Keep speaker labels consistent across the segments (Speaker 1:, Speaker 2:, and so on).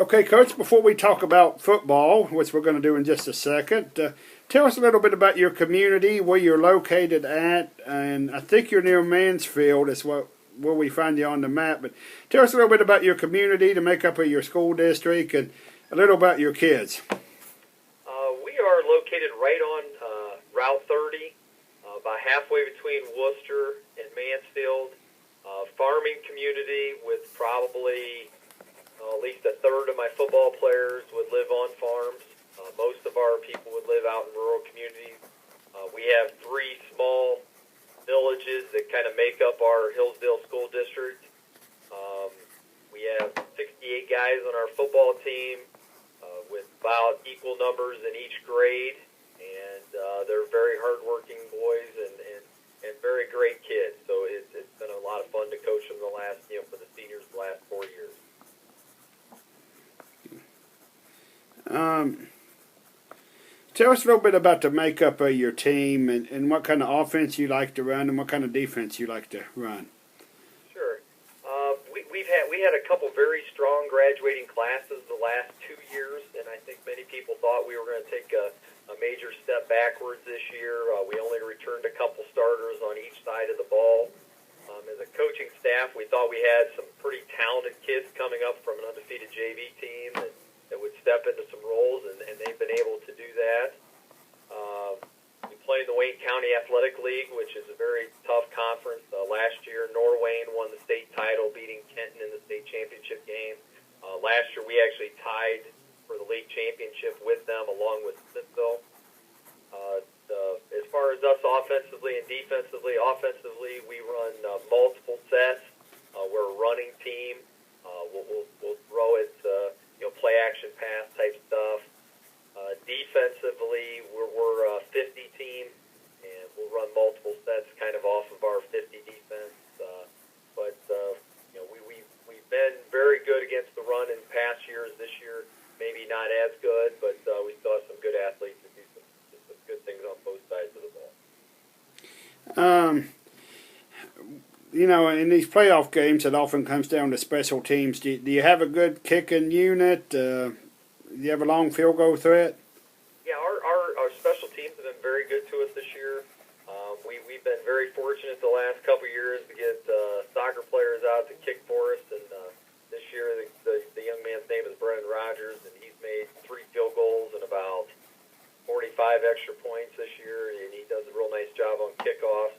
Speaker 1: Okay, Coach, before we talk about football, which we're going to do in just a second, tell us a little bit about your community, where you're located at, and I think you're near Mansfield. That's where we find you on the map. But tell us a little bit about your community, the makeup of your school district, and a little about your kids.
Speaker 2: We are located right on Route 30, about halfway between Worcester and Mansfield. Farming community with probably at least a third of my football players would live on farms. Most of our people would live out in rural communities. We have 3 small villages that kind of make up our Hillsdale school district. We have 68 guys on our football team with about equal numbers in each grade, and they're very hardworking boys and very great kids. So it's been a lot of fun to coach them for the seniors the last 4 years.
Speaker 1: Tell us a little bit about the makeup of your team and what kind of offense you like to run and what kind of defense you like to run.
Speaker 2: Sure. We had a couple very strong graduating classes the last 2 years, and I think many people thought we were going to take a major step backwards this year. We only returned a couple starters on each side of the ball. As a coaching staff, we thought we had some pretty talented kids coming up from an undefeated JV team that would step into some roles, and they've been able to do that. We play in the Wayne County Athletic League, which is a very tough conference. Last year, Norwayne won the state title, beating Kenton in the state championship game. Last year, we actually tied for the league championship with them, along with Smithville. As far as us offensively and defensively, we run multiple sets. We're a running team. We'll throw it, play action pass type stuff. Defensively, we're a 50 team, and we'll run multiple sets kind of off of our 50 defense. We've been very good against the run in past years. This year, maybe not as good, but we still have some good athletes that do some good things on both sides of the ball.
Speaker 1: In these playoff games, it often comes down to special teams. Do you have a good kicking unit? Do you have a long field goal threat?
Speaker 2: Yeah, our special teams have been very good to us this year. We've been very fortunate the last couple of years to get soccer players out to kick for us, and this year the young man's name is Brennan Rogers, and he's made 3 field goals and about 45 extra points this year, and he does a real nice job on kickoffs.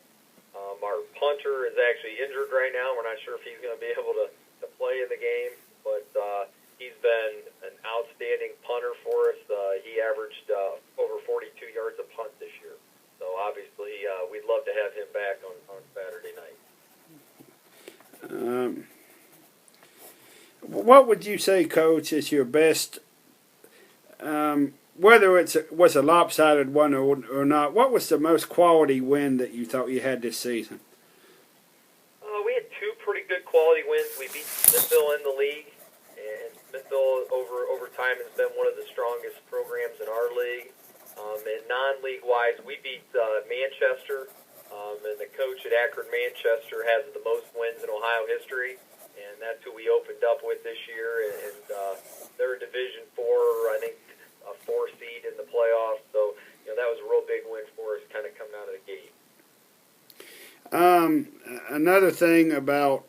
Speaker 2: Our punter is actually injured right now. We're not sure if he's going to be able to play in the game, but he's been an outstanding punter for us. He averaged over 42 yards a punt this year. So obviously we'd love to have him back on Saturday night.
Speaker 1: What would you say, Coach, is your best, whether it was a lopsided one or not, what was the most quality win that you thought you had this season?
Speaker 2: We had 2 pretty good quality wins. We beat Smithville in the league, and Smithville over time has been one of the strongest programs in our league. And non-league-wise, we beat Manchester, and the coach at Akron Manchester has the most wins in Ohio history, and that's who we opened up with this year. And they're a Division IV, I think, a 4 seed in the playoffs. So that was a real big win for us, kind of coming out of the gate.
Speaker 1: Another thing about,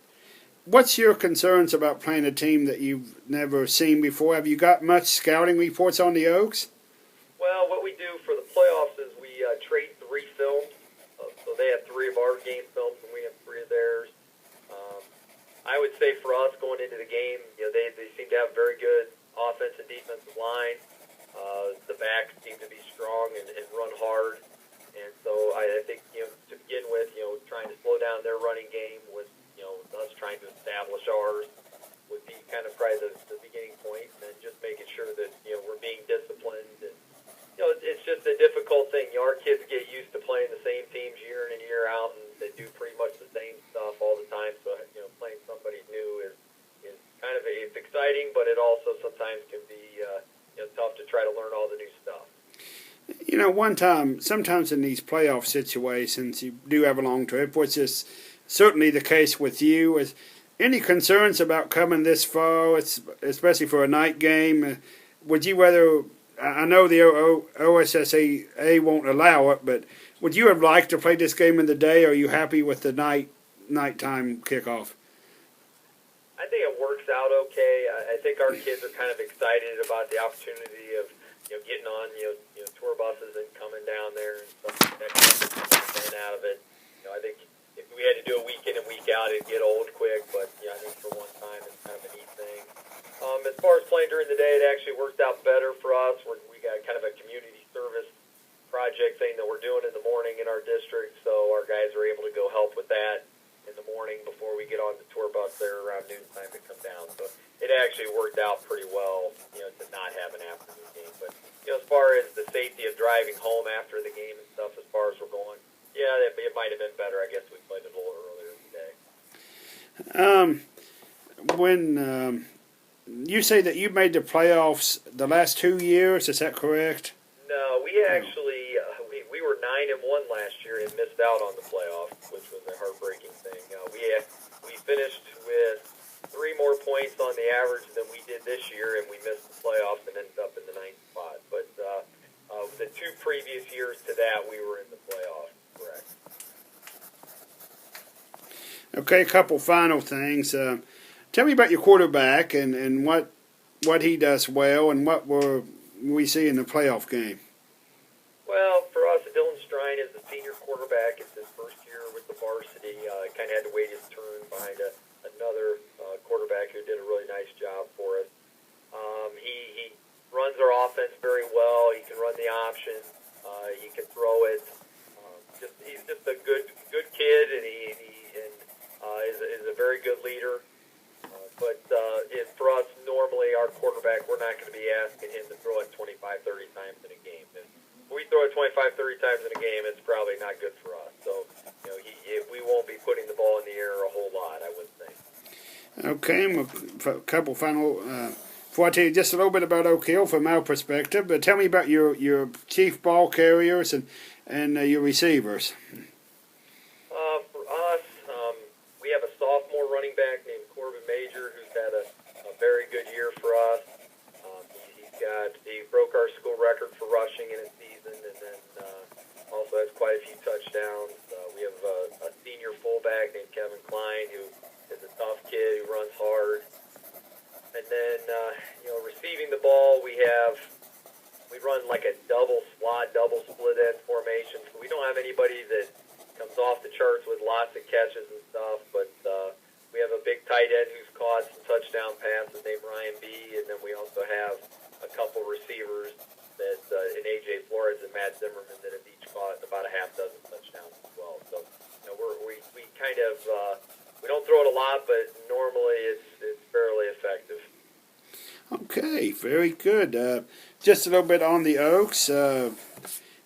Speaker 1: what's your concerns about playing a team that you've never seen before? Have you got much scouting reports on the Oaks?
Speaker 2: Well, what we do for the playoffs is we trade 3 films. So they have 3 of our game films, and we have 3 of theirs. I would say for us going into the game, they seem to have very good offense and defensive line. The backs seem to be strong and run hard. And so I think, to begin with, trying to slow down their running game with, us trying to establish ours would be kind of probably the beginning point, and then just making sure that, we're being disciplined. And, it's just a difficult thing. Our kids get used to playing the same teams year in and year out, and they do pretty much the same stuff all the time. So, playing somebody new is kind of it's exciting, but it also sometimes can be tough to try to learn all the new stuff.
Speaker 1: Sometimes in these playoff situations, you do have a long trip, which is certainly the case with you. any concerns about coming this far, especially for a night game? Would you rather? I know the OSSAA won't allow it, but would you have liked to play this game in the day? Or are you happy with the nighttime kickoff?
Speaker 2: I think it works out okay. I think our kids are kind of excited about the opportunity of getting on tour buses and coming down there and stuff like that, and out of it. I think if we had to do a week in and week out, it'd get old quick. But I think for one time, it's kind of a neat thing. As far as playing during the day, it actually worked out better for us. We got kind of a community service project thing that we're doing in the morning in our district, so our guys are able to go help with that in the morning before we get on the tour bus there around noontime to come down. So it actually worked out pretty well, to not have an afternoon game. But as far as the safety of driving home after the game and stuff, as far as we're going, it might have been better. I guess we played it a little earlier today.
Speaker 1: When you say that you made the playoffs the last 2 years, is that correct?
Speaker 2: No, we actually we were 9-1 last year and missed out on the playoffs, which was a heartbreaking thing. We finished with 3 more points on the average than we did this year, and we missed the playoffs and ended up in the 9th spot. But the 2 previous years to that, we were in the playoffs. Correct.
Speaker 1: Okay, a couple final things. Tell me about your quarterback and what he does well and what we see in the playoff game.
Speaker 2: Well, for us, Dylan Strine is the senior quarterback. It's his first year with the varsity. Kind of had to wait his turn behind another quarterback who did a really nice job for us. He runs our offense very well. He can run the option. He can throw it. He's just a good kid, and he is a very good leader. But for us, normally our quarterback, we're not going to be asking him to throw it 25, 30 times in a game. If we throw it 25, 30 times in a game, it's probably not good for us. So, we won't be putting the ball in the air a whole lot, I would think. Okay,
Speaker 1: a couple final. Before I tell you just a little bit about Oak Hill from our perspective, but tell me about your chief ball carriers and your receivers.
Speaker 2: For us, we have a sophomore running back named Corbin Major who's had a very good year for us. He broke our school record for rushing in a season, and then also has quite a few touchdowns. We have a senior fullback named Kevin Klein who is a tough kid who runs hard. And then, receiving the ball, we run like a double split end formation. So we don't have anybody that comes off the charts with lots of catches and stuff, but we have a big tight end who's caught some touchdown passes named Ryan B. And then we also have a couple receivers that in A.J. Flores and Matt Zimmerman that have each caught about a half dozen touchdowns as well. So we kind of we don't throw it a lot, but normally it's fairly effective.
Speaker 1: Okay, very good. Just a little bit on the Oaks.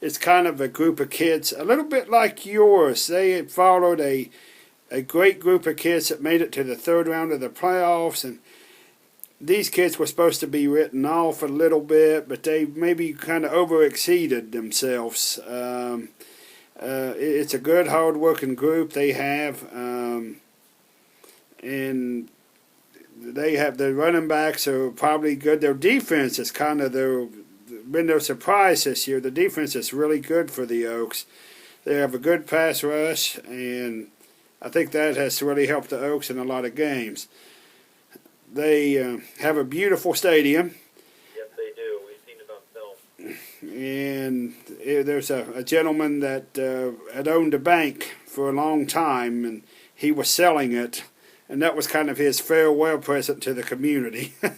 Speaker 1: It's kind of a group of kids, a little bit like yours. They followed a great group of kids that made it to the 3rd round of the playoffs, and these kids were supposed to be written off a little bit, but they maybe kind of overexceeded themselves. It's a good, hard-working group they have, and they have the running backs are probably good. Their defense is kind of been their surprise this year. The defense is really good for the Oaks. They have a good pass rush, and I think that has really helped the Oaks in a lot of games. They have a beautiful stadium.
Speaker 2: Yes, they do. We've seen it on film.
Speaker 1: And there's a gentleman that had owned a bank for a long time, and he was selling it. And that was kind of his farewell present to the community. And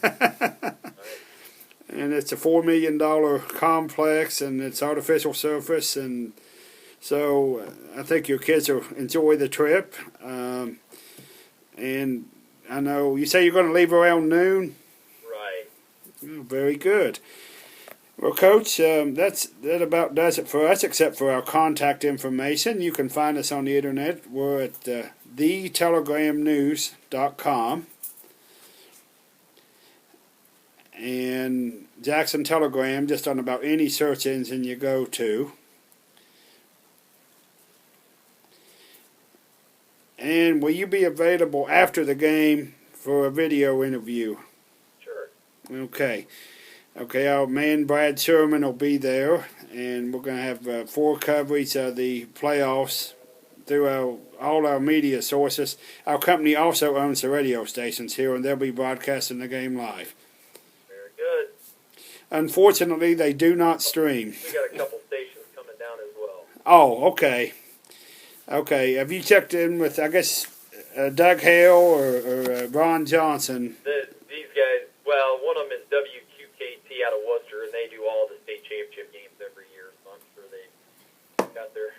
Speaker 1: it's a $4 million complex, and it's artificial surface, and so I think your kids will enjoy the trip. And I know you say you're going to leave around noon.
Speaker 2: Right.
Speaker 1: Oh, very good. Well, Coach, that about does it for us, except for our contact information. You can find us on the internet. We're at thetelegramnews.com. And Jackson Telegram, just on about any search engine you go to. And will you be available after the game for a video interview?
Speaker 2: Sure.
Speaker 1: Okay. Okay, our man Brad Sherman will be there, and we're going to have full coverage of the playoffs through all our media sources. Our company also owns the radio stations here, and they'll be broadcasting the game live.
Speaker 2: Very good.
Speaker 1: Unfortunately, they do not stream.
Speaker 2: We got a couple stations coming down as well.
Speaker 1: Oh, okay. Okay, have you checked in with, I guess, Doug Hale or Ron Johnson?
Speaker 2: These guys, well, one of them is WQKT out of Worcester, and they do all the state championship games every year, so I'm sure they got their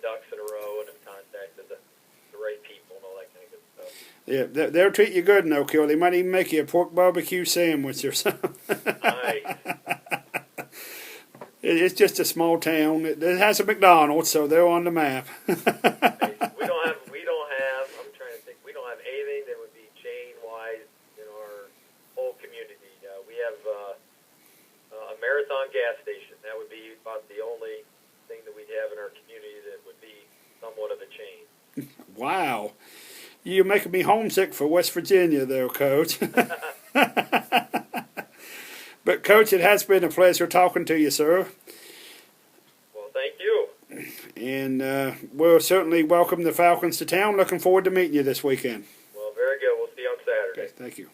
Speaker 2: ducks in a row and have contacted the right people and all that kind of good stuff.
Speaker 1: Yeah, they'll treat you good in Oak Hill. They might even make you a pork barbecue sandwich or something.
Speaker 2: Nice.
Speaker 1: It's just a small town. It has a McDonald's, so they're on the map.
Speaker 2: We don't have, I'm trying to think, we don't have anything that would be chain-wise in our whole community. We have a Marathon gas station. That would be about the only thing that we'd have in our community that would be somewhat of a chain.
Speaker 1: Wow. You're making me homesick for West Virginia there, Coach. But, Coach, it has been a pleasure talking to you, sir.
Speaker 2: Well, thank you.
Speaker 1: And we'll certainly welcome the Falcons to town. Looking forward to meeting you this weekend.
Speaker 2: Well, very good. We'll see you on Saturday.
Speaker 1: Okay, thank you.